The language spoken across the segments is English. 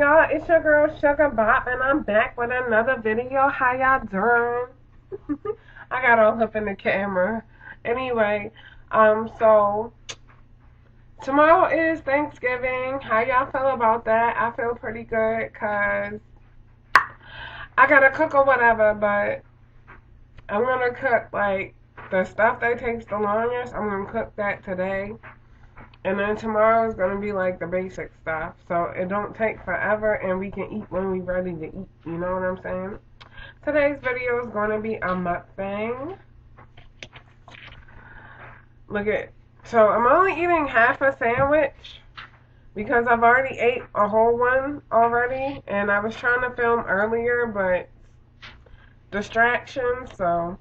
y'all, it's your girl Sugar Bop, and I'm back with another video. How y'all doing? I got all up in the camera. Anyway, so tomorrow is Thanksgiving. How y'all feel about that? I feel pretty good, cause I gotta cook or whatever, but I'm gonna cook like the stuff that takes the longest. I'm gonna cook that today. And then tomorrow is going to be like the basic stuff. So it don't take forever and we can eat when we ready to eat. You know what I'm saying? Today's video is going to be a mukbang. Look at, so I'm only eating half a sandwich because I've already ate a whole one already. And I was trying to film earlier, but distractions. So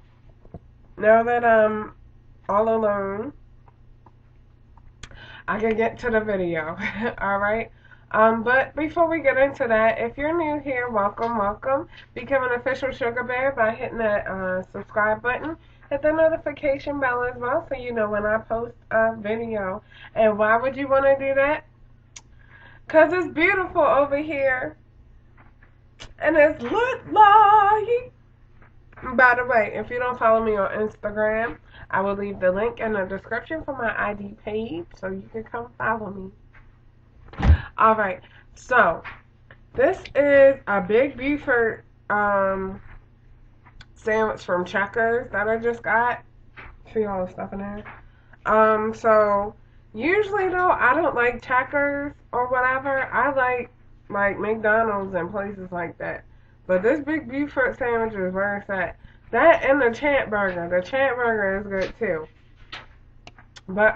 now that I'm all alone, I can get to the video. Alright. But before we get into that, if you're new here, welcome. Become an official Sugar Bear by hitting that subscribe button. Hit the notification bell as well so you know when I post a video. And why would you want to do that? Because it's beautiful over here. And it's lit like. By the way, if you don't follow me on Instagram, I will leave the link in the description for my ID page so you can come follow me. Alright, so this is a Big Buford sandwich from Checkers that I just got. See all the stuff in there? So usually though, I don't like Checkers or whatever. I like McDonald's and places like that. But this Big Buford sandwich is where it's at. That and the Champ Burger. The Champ Burger is good too. But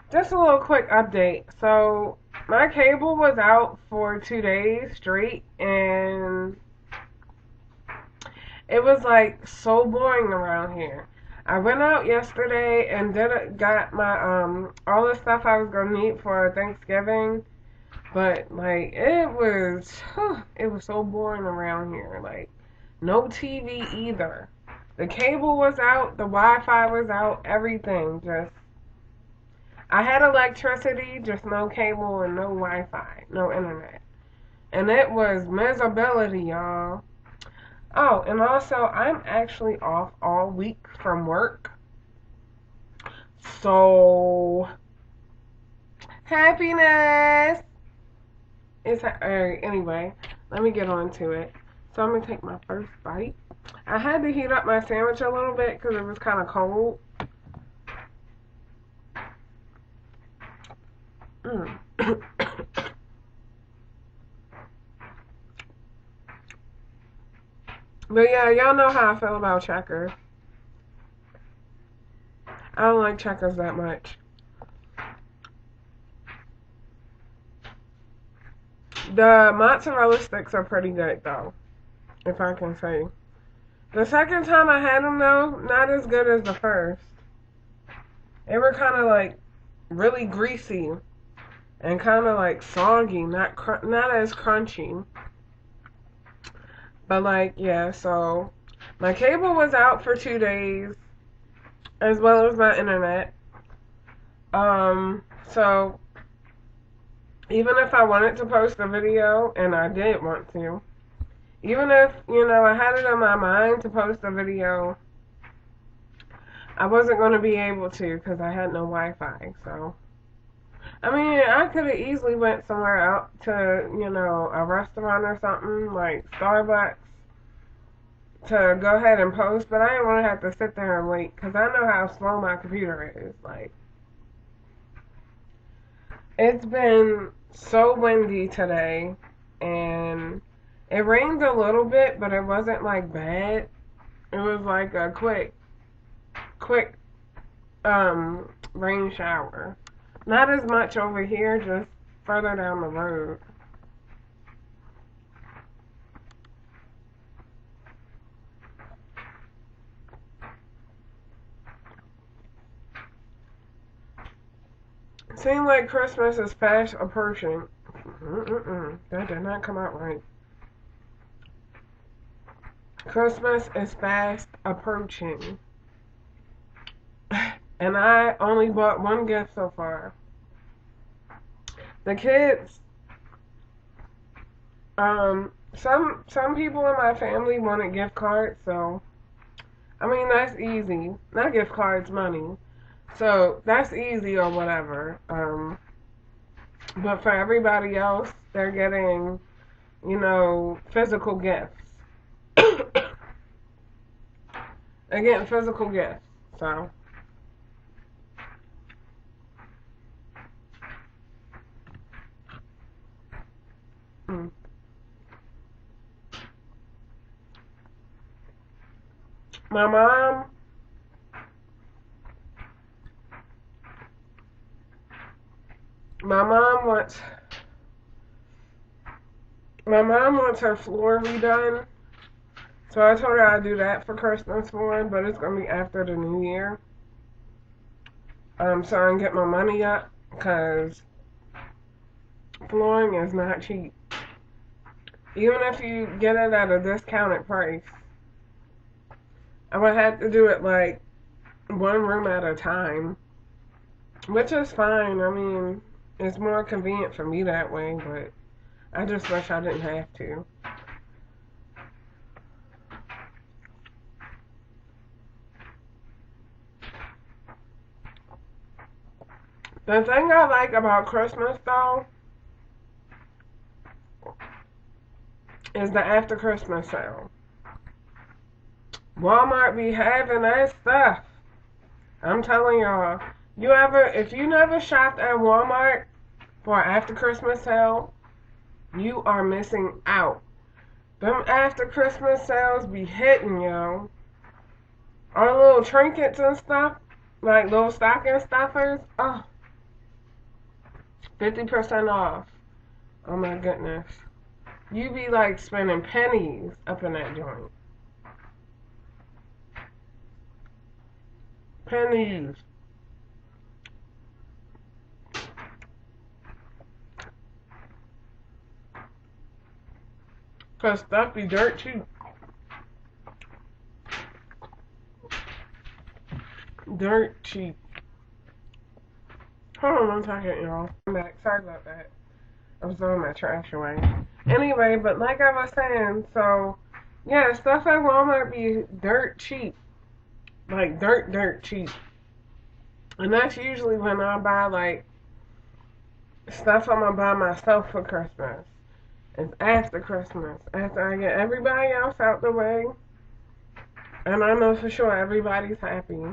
just a little quick update. So my cable was out for 2 days straight, and it was like so boring around here. I went out yesterday and got my all the stuff I was gonna need for Thanksgiving. But like it was so boring around here. Like no TV either. The cable was out, the Wi-Fi was out, everything. Just I had electricity, just no cable and no Wi-Fi, no internet. And it was miserability, y'all. Oh, and also I'm actually off all week from work. So happiness. Anyway, let me get on to it. So I'm going to take my first bite. I had to heat up my sandwich a little bit because it was kind of cold. But yeah, y'all know how I feel about Checkers. I don't like Checkers that much. The mozzarella sticks are pretty good though, if I can say. The second time I had them though, not as good as the first. They were kind of like really greasy and kind of like soggy, not as crunchy. But like, yeah, so my cable was out for 2 days as well as my internet. So even if I wanted to post a video, and I did want to, even if, you know, I had it on my mind to post a video, I wasn't going to be able to because I had no Wi-Fi. So, I mean, I could have easily went somewhere out to, you know, a restaurant or something, like Starbucks, to go ahead and post, but I didn't want to have to sit there and wait because I know how slow my computer is. Like, it's been so windy today, and it rained a little bit, but it wasn't like bad. It was like a quick rain shower. Not as much over here, just further down the road. Seems like Christmas is fast approaching. That did not come out right. Christmas is fast approaching. And I only bought one gift so far. The kids Some people in my family wanted gift cards, so I mean that's easy. Not gift cards, money. So that's easy or whatever. But for everybody else, they're getting, physical gifts. They're getting physical gifts. So, mm. my mom, my mom wants, my mom wants her floor redone. So I told her I'd do that for Christmas for her, but it's gonna be after the new year. So I can get my money up, cause flooring is not cheap. Even if you get it at a discounted price, I would have to do it like one room at a time, which is fine. I mean, it's more convenient for me that way, but I just wish I didn't have to. The thing I like about Christmas, though, is the after Christmas sale. Walmart be having that stuff. I'm telling y'all. If you never shopped at Walmart for after Christmas sale, you are missing out. Them after Christmas sales be hitting, yo. Our little trinkets and stuff, like little stocking stuffers, 50% off. Oh my goodness. You be like spending pennies up in that joint. Pennies. Cause stuff be dirt cheap. Dirt cheap. Hold on one second, y'all. I'm back. Sorry about that. I was throwing my trash away. Anyway, but like I was saying, so yeah, stuff at Walmart be dirt cheap. Like dirt cheap. And that's usually when I buy like stuff I'm gonna buy myself for Christmas. It's after Christmas. After I get everybody else out the way. And I know for sure everybody's happy.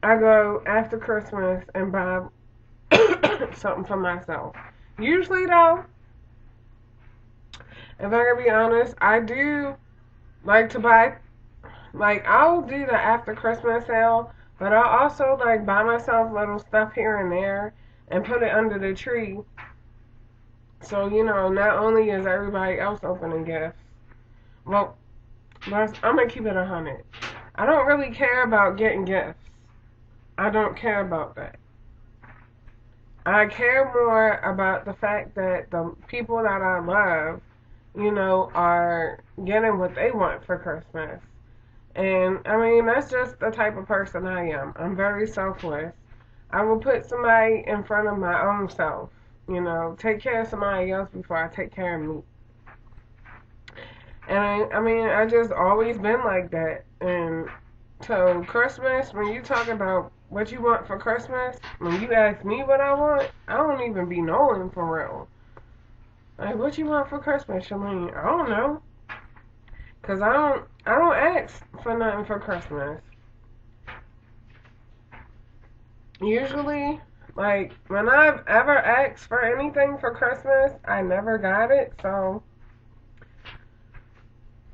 I go after Christmas and buy something for myself. Usually though, if I can be honest, I do like to buy, like I'll do the after Christmas sale, but I'll also like buy myself little stuff here and there and put it under the tree. So, not only is everybody else opening gifts, well, I'm going to keep it 100. I don't really care about getting gifts. I don't care about that. I care more about the fact that the people that I love, are getting what they want for Christmas. And, I mean, that's just the type of person I am. I'm very selfless. I will put somebody in front of my own self. Take care of somebody else before I take care of me. And I mean, I just always been like that. And so Christmas, when you talk about what you want for Christmas, when you ask me what I want, I don't even be knowing for real. Like, what you want for Christmas, Shalene? I don't know. Cause I don't ask for nothing for Christmas. Usually, like, when I've ever asked for anything for Christmas, I never got it, so,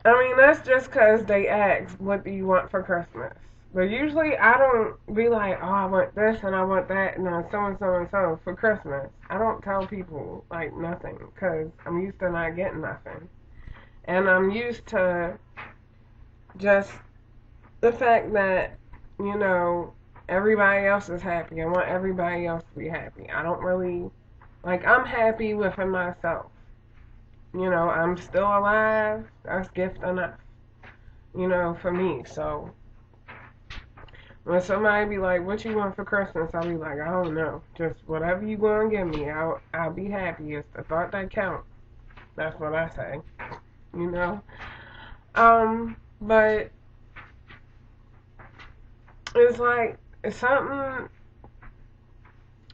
I mean, that's just because they ask, what do you want for Christmas? But usually, I don't be like, oh, I want this and I want that and so and so and so for Christmas. I don't tell people, like, nothing, because I'm used to not getting nothing. And I'm used to just the fact that, everybody else is happy. I want everybody else to be happy. I don't really, like, I'm happy within myself. I'm still alive. That's gift enough, for me. So, when somebody be like, what you want for Christmas? I'll be like, I don't know. Just whatever you gonna give me, I'll be happy. It's the thought that counts. That's what I say, you know. But it's like, it's something,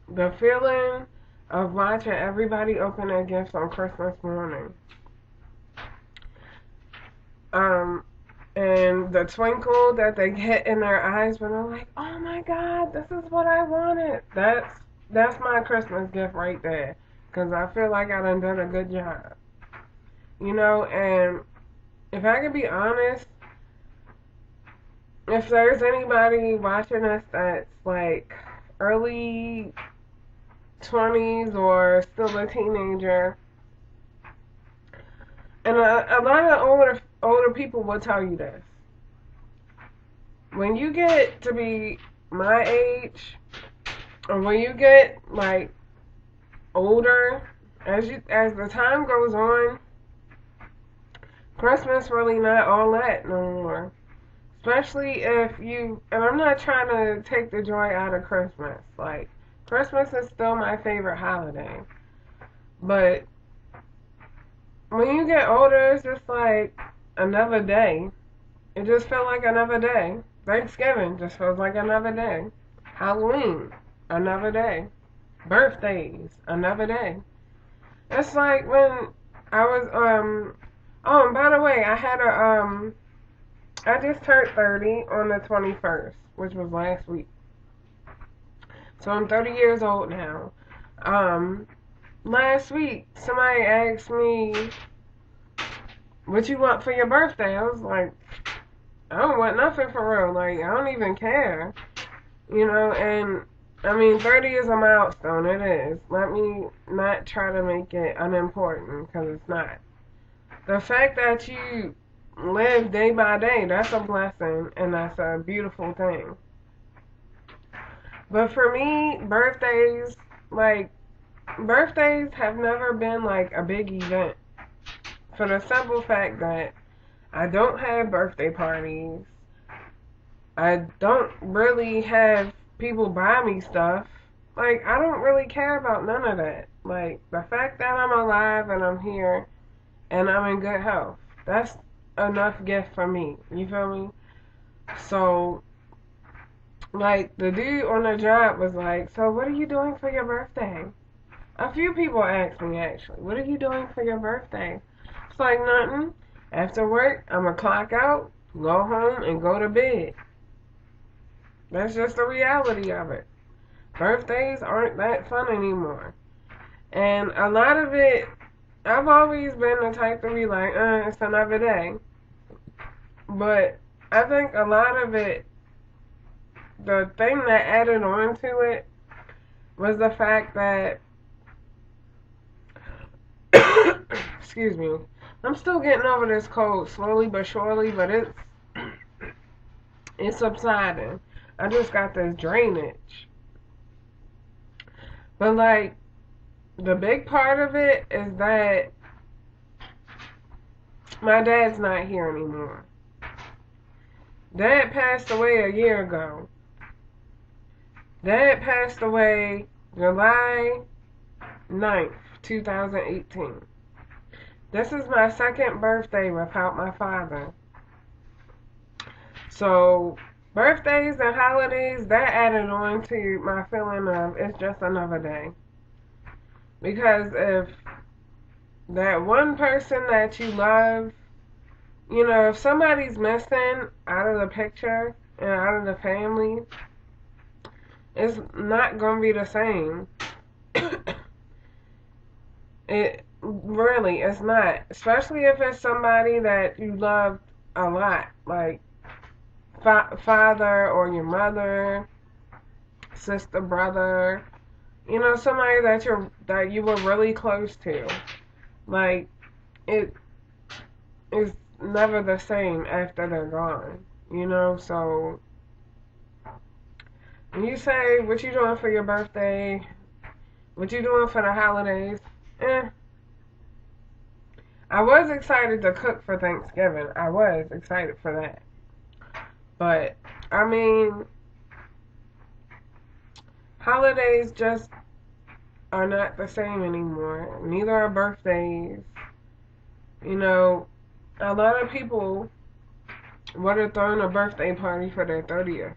the feeling of watching everybody open their gifts on Christmas morning. Um, and the twinkle that they get in their eyes when they're like, "Oh my God, this is what I wanted." That's my Christmas gift right there, because I feel like I done a good job, you know. And if I can be honest, if there's anybody watching us that's like early 20s or still a teenager, and a lot of older people will tell you this. When you get to be my age, or when you get like older, as the time goes on, Christmas really not all that no more. Especially if you, and I'm not trying to take the joy out of Christmas. Like, Christmas is still my favorite holiday. But when you get older, it's just like another day. It just felt like another day. Thanksgiving just feels like another day. Halloween, another day. Birthdays, another day. It's like when I was oh, and by the way, I just turned 30 on the 21st, which was last week. So I'm 30 years old now. Last week somebody asked me, "What you want for your birthday?" I was like, "I don't want nothing for real. Like, I don't even care." You know, and I mean, 30 is a milestone. It is. Let me not try to make it unimportant, because it's not. The fact that you live day by day, that's a blessing, and that's a beautiful thing. But for me, birthdays have never been like a big event. For the simple fact that I don't have birthday parties. I don't really have people buy me stuff. Like, I don't really care about none of that. Like, the fact that I'm alive and I'm here and I'm in good health, that's enough gift for me. You feel me? So, like, the dude on the job was like, "So what are you doing for your birthday?" A few people asked me, actually, "What are you doing for your birthday?" It's like, nothing. After work, I'm going to clock out, go home, and go to bed. That's just the reality of it. Birthdays aren't that fun anymore. And a lot of it, I've always been the type to be like, it's another day. But I think a lot of it, the thing that added on to it was the fact that, excuse me, I'm still getting over this cold slowly but surely, but it's subsiding. I just got this drainage. But like, the big part of it is that my dad's not here anymore. Dad passed away a year ago. Dad passed away July 9th, 2018. This is my second birthday without my father. So, birthdays and holidays, that added on to my feeling of it's just another day. Because if that one person that you love, you know, if somebody's missing out of the picture and out of the family, it's not going to be the same. It really, it's not. Especially if it's somebody that you loved a lot, like father or your mother, sister, brother. You know, somebody that you were really close to. Like, it is never the same after they're gone. You know, so when you say what you doing for your birthday, what you doing for the holidays, I was excited to cook for Thanksgiving. I was excited for that. But, I mean, holidays just are not the same anymore. Neither are birthdays. You know, a lot of people would have thrown a birthday party for their 30th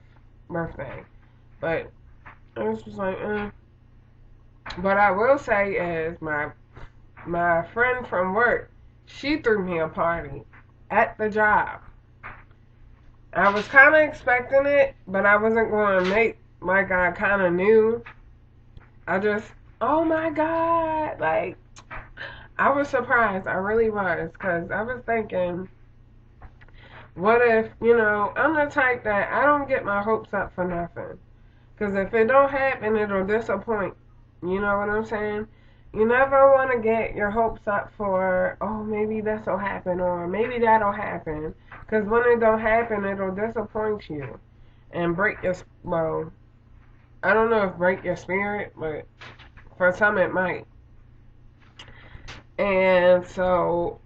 birthday. But it was just like, But I will say is my friend from work, she threw me a party at the job. I was kind of expecting it, but I wasn't going to make like I kind of knew. I just, oh my God, like I was surprised. I really was, because I was thinking, what if, I'm the type that I don't get my hopes up for nothing. Because if it don't happen, it'll disappoint. You know what I'm saying? You never want to get your hopes up for, oh, maybe this will happen or maybe that'll happen. Because when it don't happen, it'll disappoint you and break your, well, I don't know if break your spirit, but for some it might. And so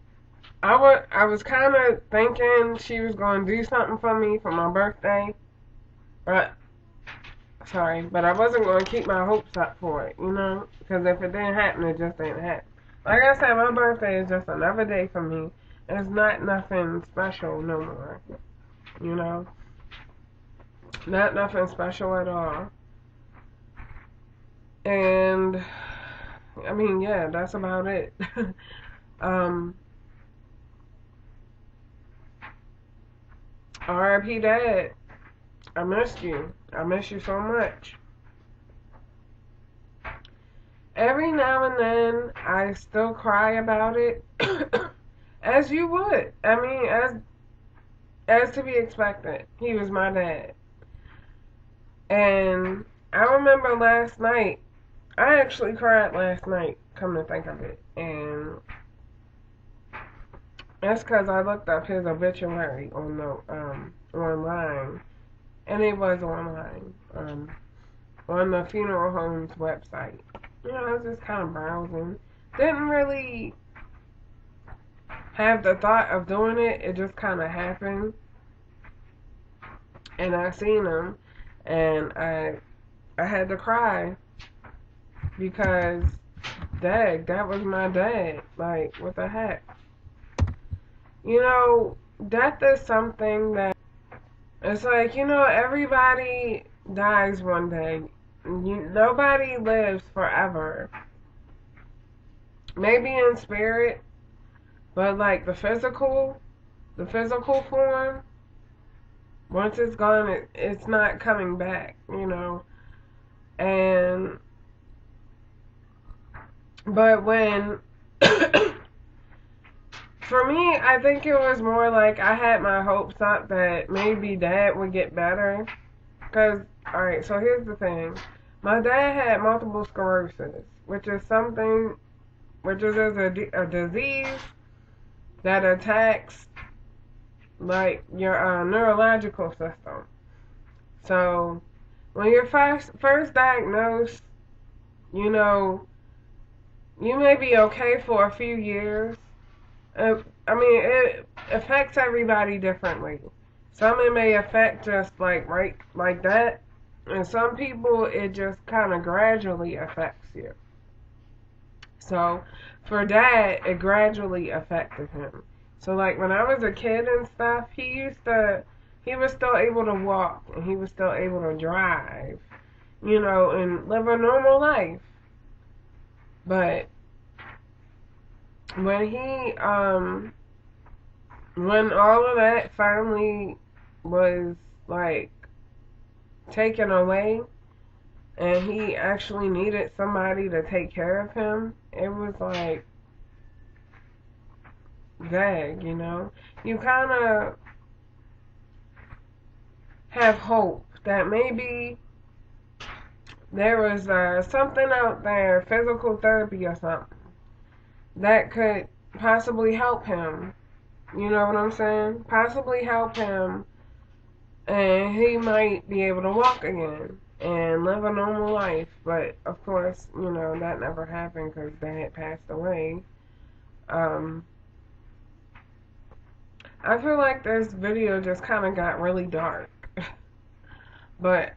I was kind of thinking she was going to do something for me for my birthday. But but I wasn't going to keep my hopes up for it, because if it didn't happen, it just didn't happen. Like I said, my birthday is just another day for me. It's not nothing special no more, you know, not nothing special at all. And I mean, yeah, that's about it. um, R.I.P. Dad. I missed you. I miss you so much. Every now and then, I still cry about it, as you would. I mean, as to be expected. He was my dad, and I remember last night. I actually cried last night. Come to think of it, and that's because I looked up his obituary on the online, and it was online on the funeral home's website. I was just kind of browsing. Didn't really have the thought of doing it. It just kind of happened. And I seen him. And I had to cry. Because, dang, that was my dad. Like, what the heck? Death is something that, it's like, everybody dies one day. Nobody lives forever. Maybe in spirit, but like the physical form, once it's gone, it's not coming back, And, but when, for me, I think it was more like I had my hopes up that maybe Dad would get better. Because, alright, so here's the thing. My dad had multiple sclerosis, which is a disease that attacks, like, your neurological system. So, when you're first diagnosed, you may be okay for a few years. I mean, it affects everybody differently. Some it may affect just right like that, and some people it just kind of gradually affects you. So for Dad, it gradually affected him. So like when I was a kid and stuff, he was still able to walk and he was still able to drive, and live a normal life. But when when all of that finally was like taken away and he actually needed somebody to take care of him, it was like vague, You kind of have hope that maybe there was something out there, physical therapy or something, that could possibly help him. You know what I'm saying? Possibly help him, and he might be able to walk again and live a normal life. But of course, that never happened because Dad passed away. I feel like this video just kind of got really dark. But,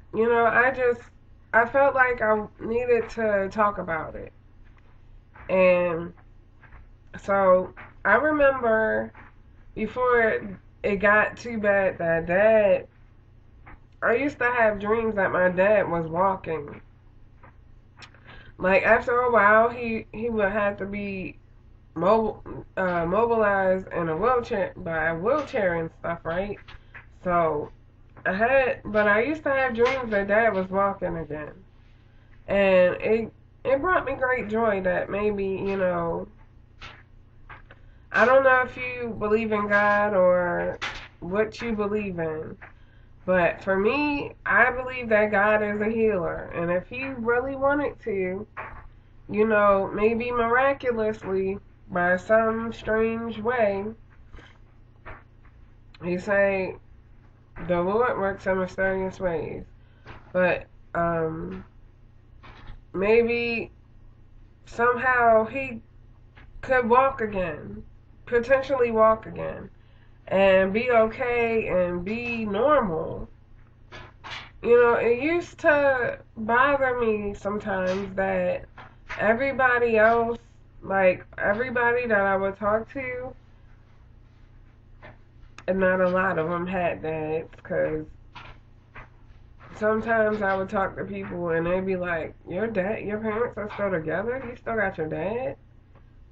I felt like I needed to talk about it. And so I remember before it got too bad that dad, I used to have dreams that my dad was walking. Like after a while, he would have to be mobilized in a wheelchair by a wheelchair and stuff, right? So but I used to have dreams that dad was walking again, and it brought me great joy that maybe I don't know if you believe in God or what you believe in, but for me, I believe that God is a healer, and if He really wanted to, maybe miraculously by some strange way, He say the Lord works in mysterious ways, but maybe somehow He could walk again, potentially walk again, and be okay and be normal. It used to bother me sometimes that everybody else, like everybody that I would talk to, and not a lot of them had dads, because sometimes I would talk to people and they'd be like, your parents are still together? You still got your dad?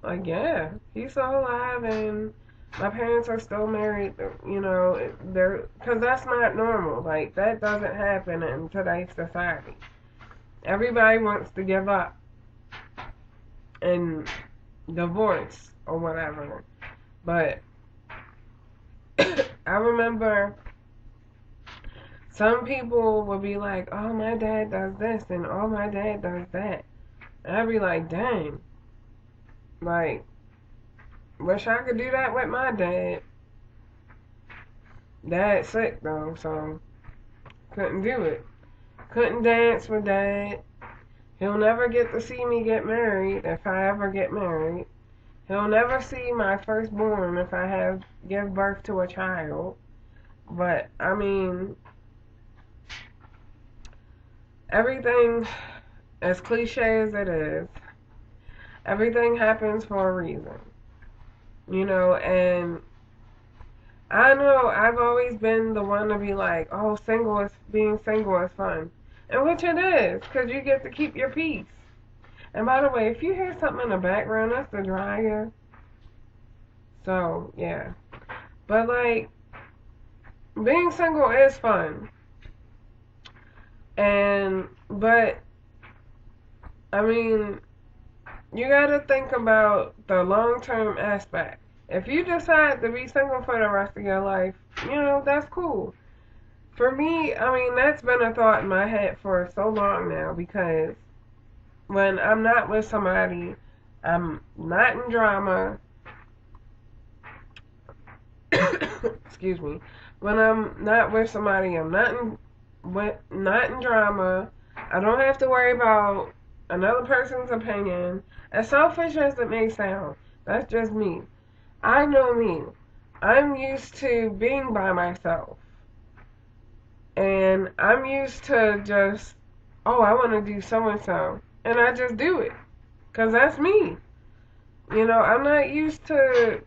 Like, yeah, he's still alive and my parents are still married, because that's not normal. Like, that doesn't happen in today's society. Everybody wants to give up and divorce or whatever. But I remember some people would be like, oh, my dad does this and oh, my dad does that. And I'd be like, dang. Like, wish I could do that with my dad. Dad's sick though, so couldn't do it. Couldn't dance with dad. He'll never get to see me get married if I ever get married. He'll never see my firstborn if I give birth to a child. But I mean, everything, as cliche as it is, everything happens for a reason. And I know I've always been the one to be like, oh, being single is fun. And which it is, because you get to keep your peace. And by the way, if you hear something in the background, that's the dryer. So, yeah. But, like, being single is fun. But, I mean, you gotta think about the long-term aspect. If you decide to be single for the rest of your life, that's cool. For me, I mean, that's been a thought in my head for so long now, because when I'm not with somebody, I'm not in drama. Excuse me. When I'm not with somebody, I'm not in drama. I don't have to worry about another person's opinion. As selfish as it may sound, that's just me. I know me. I'm used to being by myself. And I'm used to just, oh, I want to do so and so. And I just do it. Because that's me. I'm not used to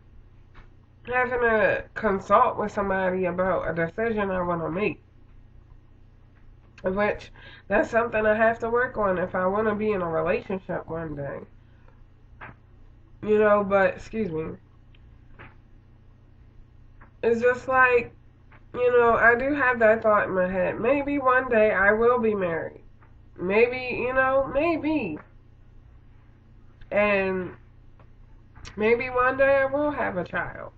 having to consult with somebody about a decision I want to make. Which, that's something I have to work on if I want to be in a relationship one day. But, excuse me. It's just like, I do have that thought in my head. Maybe one day I will be married. Maybe, maybe. And maybe one day I will have a child.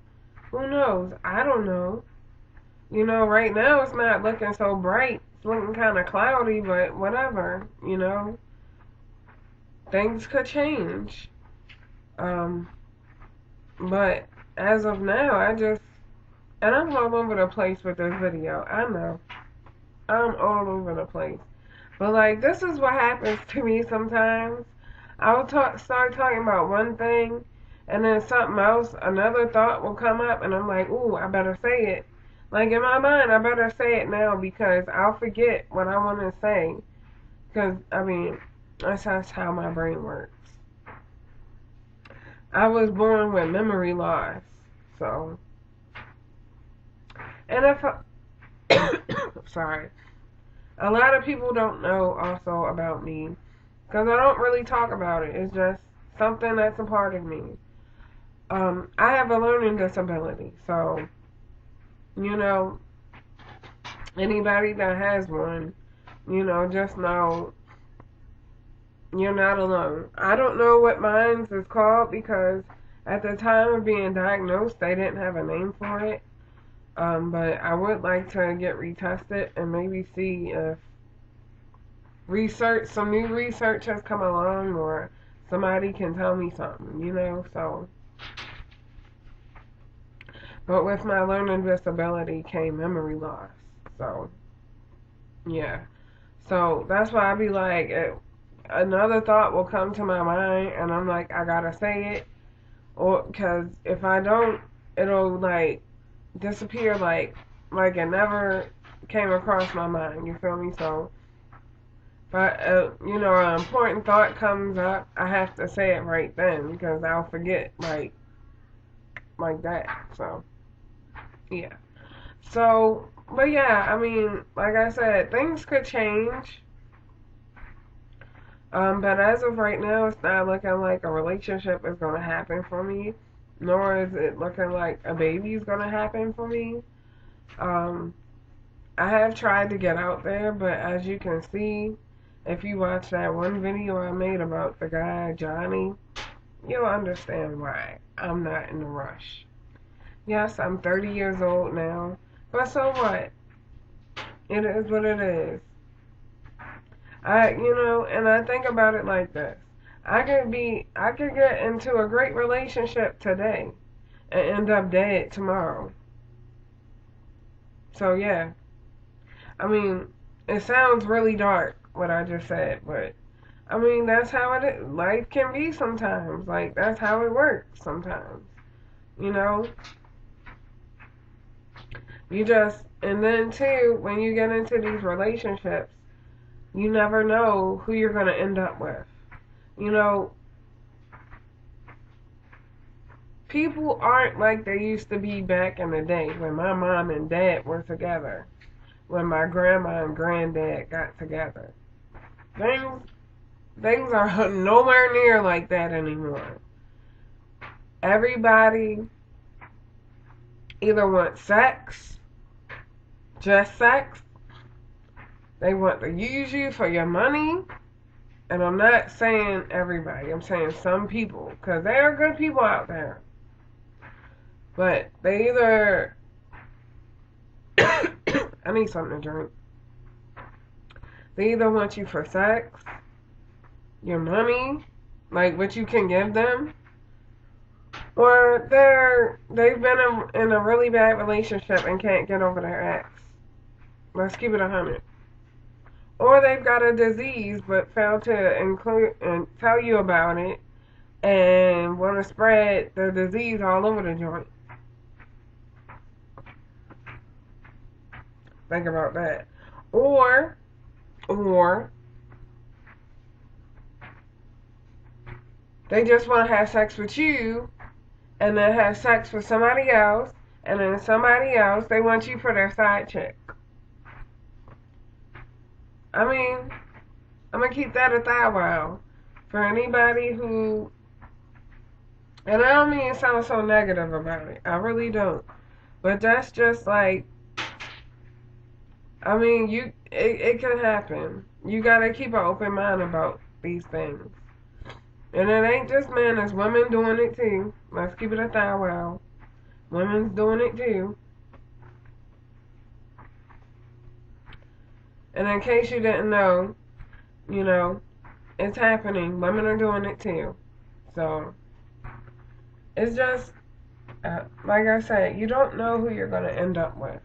Who knows? I don't know. Right now it's not looking so bright. It's looking kind of cloudy, but whatever, Things could change. But as of now, and I'm all over the place with this video. I know. I'm all over the place. But, like, this is what happens to me sometimes. I will start talking about one thing, and then something else, another thought will come up, and I'm like, ooh, I better say it. Like, in my mind, I better say it now because I'll forget what I want to say. Because, I mean, that's how my brain works. I was born with memory loss. So, and if sorry, a lot of people don't know also about me because I don't really talk about it. It's just something that's a part of me. I have a learning disability, so you know, anybody that has one, just know you're not alone. I don't know what mine is called because at the time of being diagnosed, they didn't have a name for it. But I would like to get retested and maybe see if some new research has come along or somebody can tell me something, so. But with my learning disability came memory loss. So, yeah. So that's why I be like, another thought will come to my mind and I'm like, I gotta say it. Or, because if I don't, it'll like disappear like it never came across my mind. You feel me? So, but an important thought comes up, I have to say it right then because I'll forget like that. So, yeah. So, but yeah, I mean, like I said, things could change. But as of right now, it's not looking like a relationship is going to happen for me, nor is it looking like a baby is going to happen for me. I have tried to get out there, but as you can see, if you watch that one video I made about the guy, Johnny, you'll understand why I'm not in a rush. Yes, I'm 30 years old now, but so what? It is what it is. And I think about it like this. I could get into a great relationship today and end up dead tomorrow. So yeah. I mean, it sounds really dark what I just said, but I mean, that's how it is. Life can be sometimes. Like, that's how it works sometimes. You know? And then too, when you get into these relationships, you never know who you're going to end up with. People aren't like they used to be back in the day when my mom and dad were together, when my grandma and granddad got together. Things are nowhere near like that anymore. Everybody either wants sex, just sex, they want to use you for your money. And I'm not saying everybody, I'm saying some people, because there are good people out there. But they either, I need something to drink. They either want you for sex, your money, like what you can give them, or they've been in a really bad relationship and can't get over their ex. Let's keep it 100. Or they've got a disease but fail to include and tell you about it and want to spread the disease all over the joint. Think about that. Or they just want to have sex with you and then have sex with somebody else, and then somebody else, they want you for their side chick. I mean, I'm going to keep that at that while. For anybody who, and I don't mean to sound so negative about it. I really don't. But that's just like, I mean, it can happen. You got to keep an open mind about these things. And it ain't just men, it's women doing it too. Let's keep it at that while. Women's doing it too. And in case you didn't know, it's happening. Women are doing it too. So, it's just, like I said, you don't know who you're going to end up with.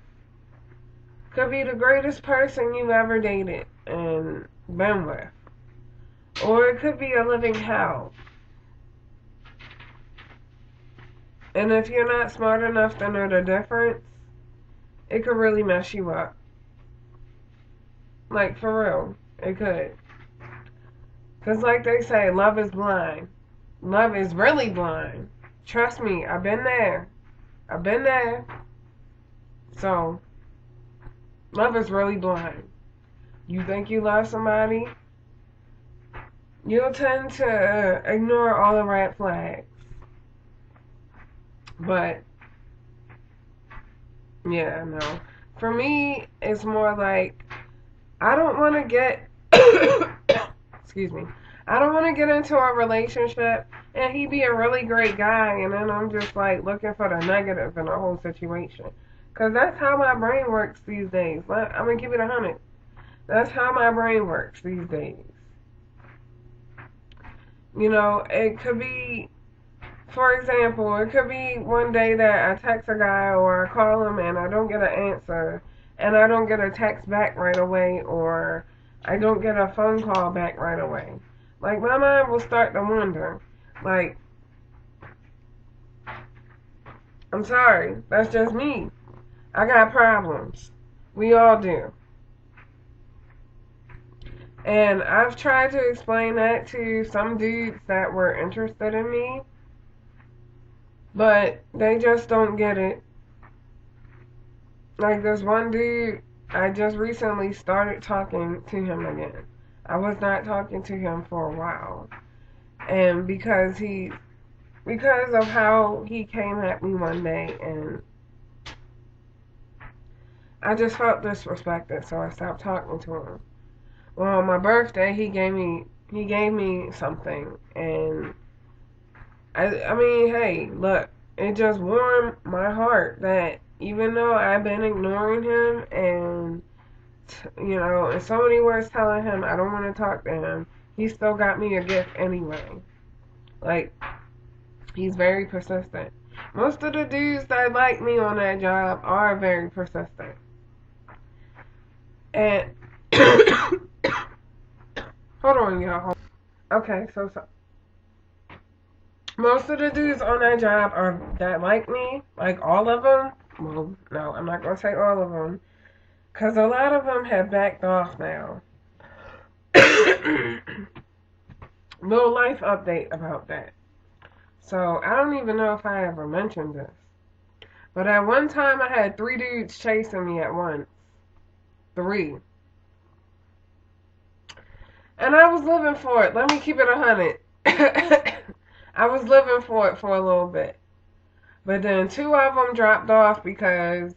Could be the greatest person you've ever dated and been with. Or it could be a living hell. And if you're not smart enough to know the difference, it could really mess you up. Like, for real. It could. Because like they say, love is blind. Love is really blind. Trust me, I've been there. I've been there. So, love is really blind. You think you love somebody, you'll tend to ignore all the red flags. But, yeah, no. For me, it's more like, I don't want to get, excuse me, I don't want to get into a relationship and he be a really great guy and then I'm just like looking for the negative in the whole situation. Because that's how my brain works these days. I'm going to keep it 100. That's how my brain works these days. You know, it could be, for example, it could be one day that I text a guy or I call him and I don't get an answer and I don't get a text back right away or I don't get a phone call back right away. Like, my mind will start to wonder. Like, I'm sorry, that's just me. I got problems. We all do. And I've tried to explain that to some dudes that were interested in me, but they just don't get it. Like this one dude, I just recently started talking to him again. I was not talking to him for a while. And because of how he came at me one day and I just felt disrespected, so I stopped talking to him. Well, on my birthday, he gave me something, and I mean, hey, look, it just warmed my heart that even though I've been ignoring him, and you know, in so many words telling him I don't want to talk to him, he still got me a gift anyway. Like, he's very persistent. Most of the dudes that like me on that job are very persistent, and hold on, y'all. Okay, so most of the dudes on that job are that like me, like all of them. Well, no, I'm not gonna say all of them, cause a lot of them have backed off now. Little life update about that. So I don't even know if I ever mentioned this, but at one time I had 3 dudes chasing me at once. 3. And I was living for it. Let me keep it 100. I was living for it for a little bit. But then 2 of them dropped off because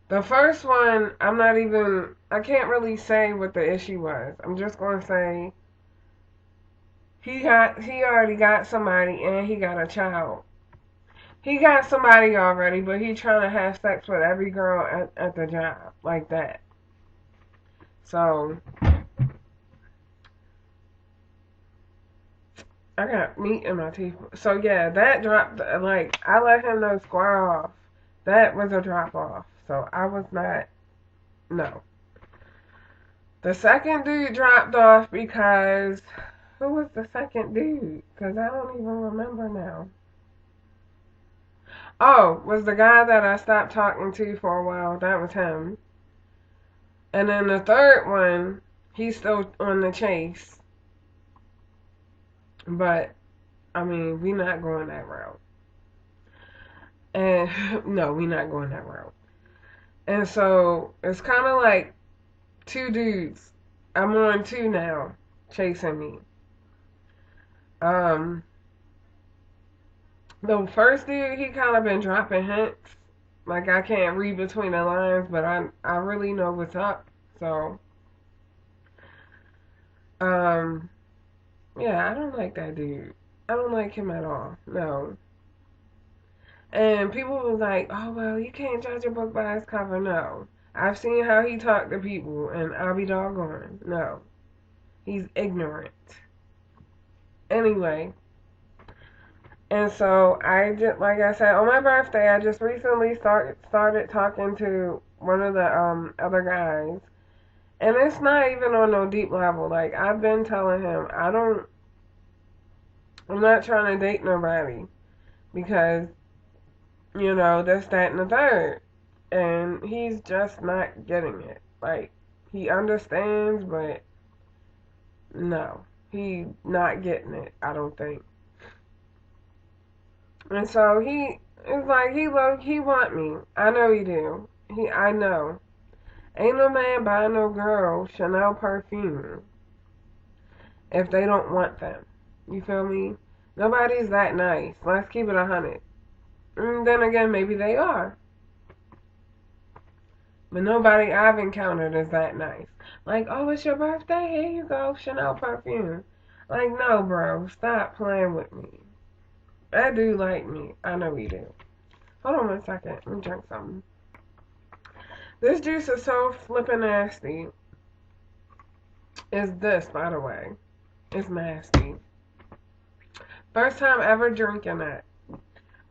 the first one, I can't really say what the issue was. I'm just going to say he already got somebody and he got a child. He got somebody already, but he trying to have sex with every girl at the job, like that. So I got meat in my teeth. So yeah, that dropped, like, I let him know square off. That was a drop off. So I was not, no. The second dude dropped off because, who was the second dude? Because I don't even remember now. Oh, was the guy that I stopped talking to for a while. That was him. And then the third one, he's still on the chase. But, I mean, we not going that route. And, no, we not going that route. And so, it's kind of like 2 dudes. I'm on 2 now, chasing me. The first dude, he kind of been dropping hints. Like, I can't read between the lines, but I really know what's up. So, yeah, I don't like that dude. I don't like him at all. No. And people was like, oh, well, you can't judge a book by its cover. No. I've seen how he talked to people, and I'll be doggone. No. He's ignorant. Anyway. And so, I just, like I said, on my birthday, I just recently started talking to one of the other guys. And it's not even on no deep level. Like, I've been telling him, I'm not trying to date nobody. Because, you know, this, that, and the third. And he's just not getting it. Like, he understands, but no. he not getting it, I don't think. And so he is like, he want me. I know he do. I know. Ain't no man buying no girl Chanel perfume if they don't want them. You feel me? Nobody's that nice. Let's keep it 100. And then again, maybe they are. But nobody I've encountered is that nice. Like, oh, it's your birthday? Here you go, Chanel perfume. Like, no, bro. Stop playing with me. That dude like me. I know he do. Hold on 1 second. Let me drink something. This juice is so flippin' nasty. It's this, by the way. It's nasty. First time ever drinking that.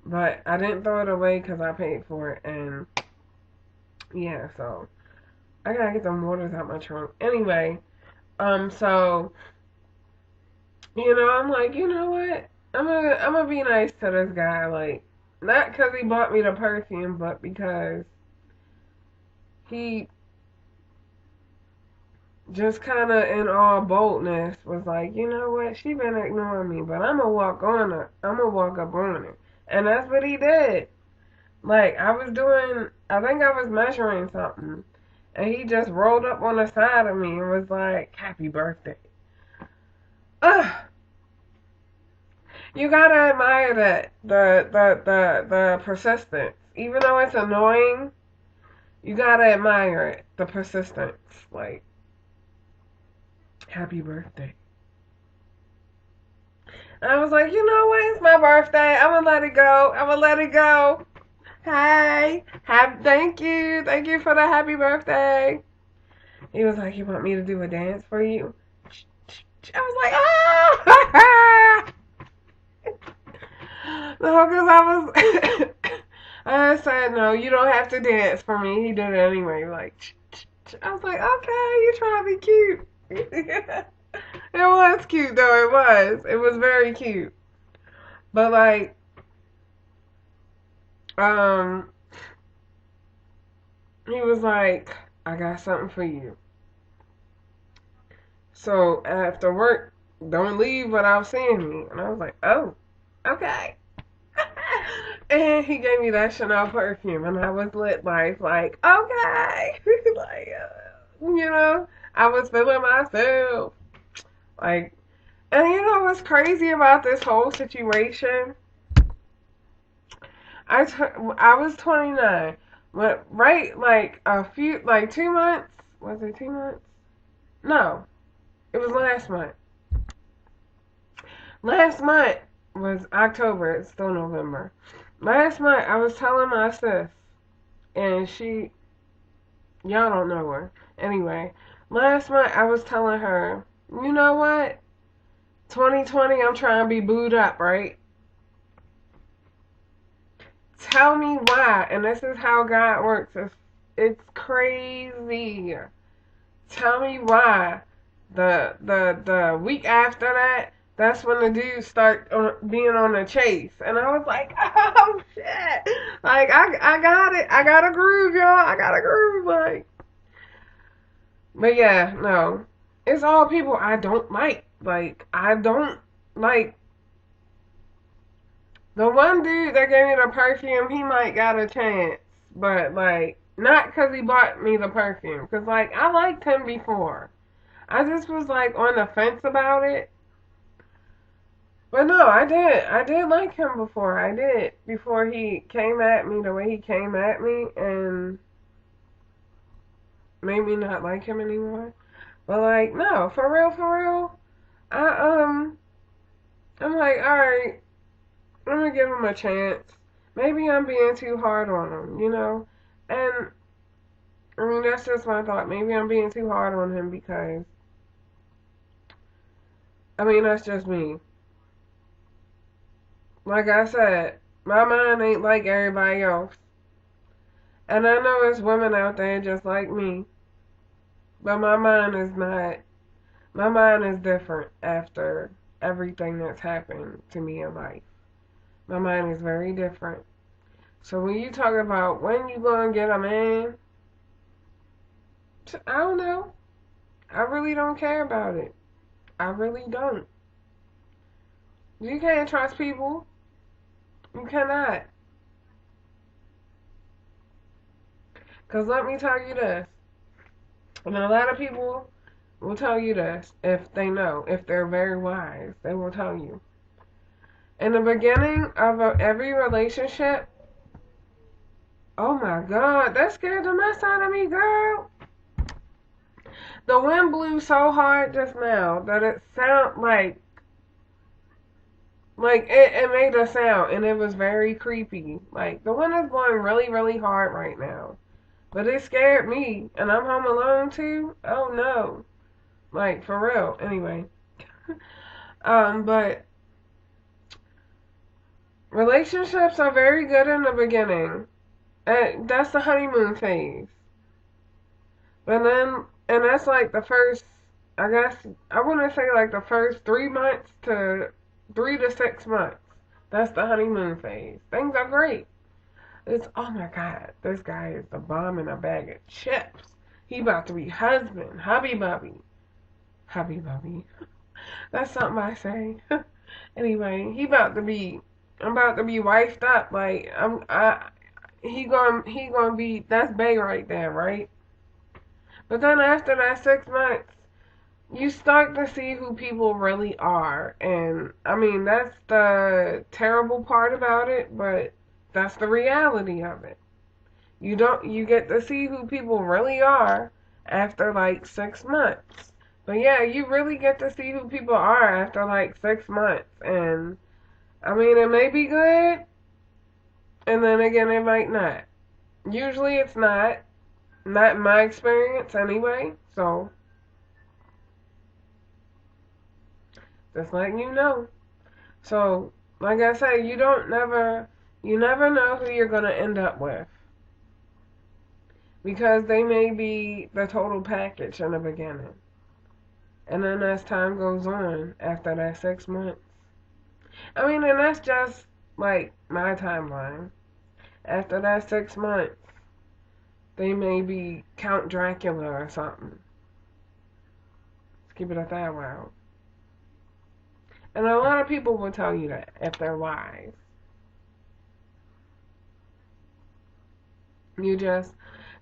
But I didn't throw it away because I paid for it. And, yeah, so I gotta get them waters out my trunk. Anyway, so, I'm like, you know what? I'm gonna be nice to this guy. Like, not because he bought me the perfume, but because he just kind of in all boldness was like, you know what? She been ignoring me, but I'm gonna walk on her. I'm gonna walk up on her. And that's what he did. Like, I think I was measuring something. And he just rolled up on the side of me and was like, happy birthday. Ugh. You gotta admire that. The persistence. Even though it's annoying, you gotta admire it. The persistence. Like, happy birthday. And I was like, you know what? It's my birthday. I'm gonna let it go. I'm gonna let it go. Hey, thank you. Thank you for the happy birthday. He was like, you want me to do a dance for you? I was like, ah! No, because I said, no, you don't have to dance for me. He did it anyway. Like, I was like, okay, you're trying to be cute. It was cute, though. It was. It was very cute. But, like, he was like, I got something for you. So, after work, don't leave without seeing me. And I was like, oh, okay. And he gave me that Chanel perfume, and I was lit like okay. Like, I was feeling myself. Like, and you know what's crazy about this whole situation? I was 29. But right, like, 2 months? Was it 2 months? No. It was last month. Last month was October. It's still November. Last month, I was telling my sis, and y'all don't know her. Anyway, last month, I was telling her, you know what? 2020, I'm trying to be booed up, right? Tell me why. And this is how God works. It's crazy. Tell me why. The week after that, that's when the dudes start being on the chase. And I was like, oh, shit. Like, I got it. I got a groove, y'all. I got a groove. Like, but yeah, no. It's all people I don't like. Like, I don't like. The one dude that gave me the perfume, he might got a chance. But, like, not because he bought me the perfume. Because, like, I liked him before. I just was, like, on the fence about it. But no, I did. I did like him before. I did. Before he came at me the way he came at me and made me not like him anymore. But like, no, for real, I'm like, alright, I'm gonna give him a chance. Maybe I'm being too hard on him, And I mean that's just my thought. Maybe I'm being too hard on him because I mean that's just me. Like I said, my mind ain't like everybody else. And I know there's women out there just like me. But my mind is not. My mind is different after everything that's happened to me in life. My mind is very different. So when you talk about when you gonna get a man, I don't know. I really don't care about it. I really don't. You can't trust people. You cannot. Because let me tell you this. And a lot of people will tell you this if they know, if they're very wise. They will tell you. In the beginning of every relationship, oh my God, that scared the mess out of me, girl. The wind blew so hard just now that it sounded like it made a sound and it was very creepy. Like the wind is blowing really, really hard right now. But it scared me and I'm home alone too. Oh no. Like for real. Anyway. But relationships are very good in the beginning. And that's the honeymoon phase. But then and that's like the first I guess I wanna say like the first 3 months to 3 to 6 months. That's the honeymoon phase. Things are great. It's oh my God, this guy is the bomb in a bag of chips. He about to be husband, hubby bubby, hubby bubby. That's something I say. Anyway, I'm about to be wifed up. Like he gonna be that's Bay right there, right? But then after that 6 months, you start to see who people really are. And I mean, that's the terrible part about it, but that's the reality of it. You get to see who people really are after like 6 months. But yeah, you really get to see who people are after like 6 months. And I mean, it may be good, and then again, it might not. Usually it's not. Not in my experience anyway. So, just letting you know. So, like I say, you never know who you're going to end up with. Because they may be the total package in the beginning. And then as time goes on, after that 6 months. I mean, and that's just like my timeline. After that 6 months, they may be Count Dracula or something. Let's keep it at that wow. And a lot of people will tell you that if they're wise. You just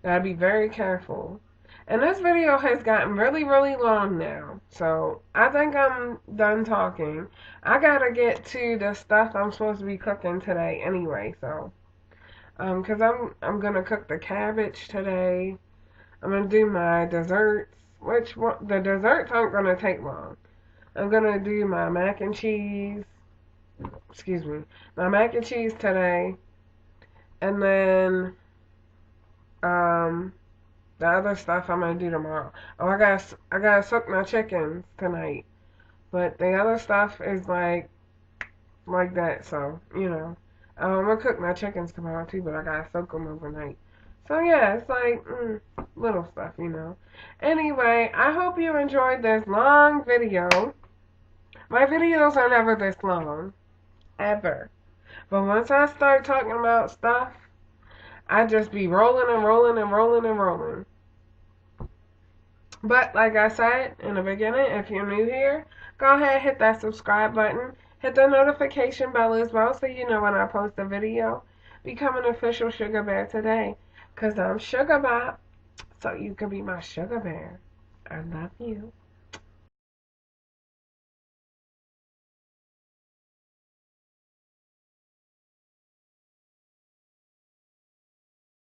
gotta be very careful. And this video has gotten really, really long now. So I think I'm done talking. I gotta get to the stuff I'm supposed to be cooking today anyway. So, cause I'm gonna cook the cabbage today. I'm gonna do my desserts. The desserts aren't gonna take long. I'm gonna do my mac and cheese. Excuse me, my mac and cheese today, and then the other stuff I'm gonna do tomorrow. Oh, I gotta soak my chickens tonight, but the other stuff is like that. So you know, I'm gonna cook my chickens tomorrow too, but I gotta soak them overnight. So yeah, it's like little stuff, you know. Anyway, I hope you enjoyed this long video. My videos are never this long, ever. But once I start talking about stuff, I just be rolling and rolling and rolling and rolling. But like I said in the beginning, if you're new here, go ahead, hit that subscribe button. Hit the notification bell as well so you know when I post a video. Become an official Sugar Bear today. Because I'm Sugar Bop, so you can be my Sugar Bear. I love you.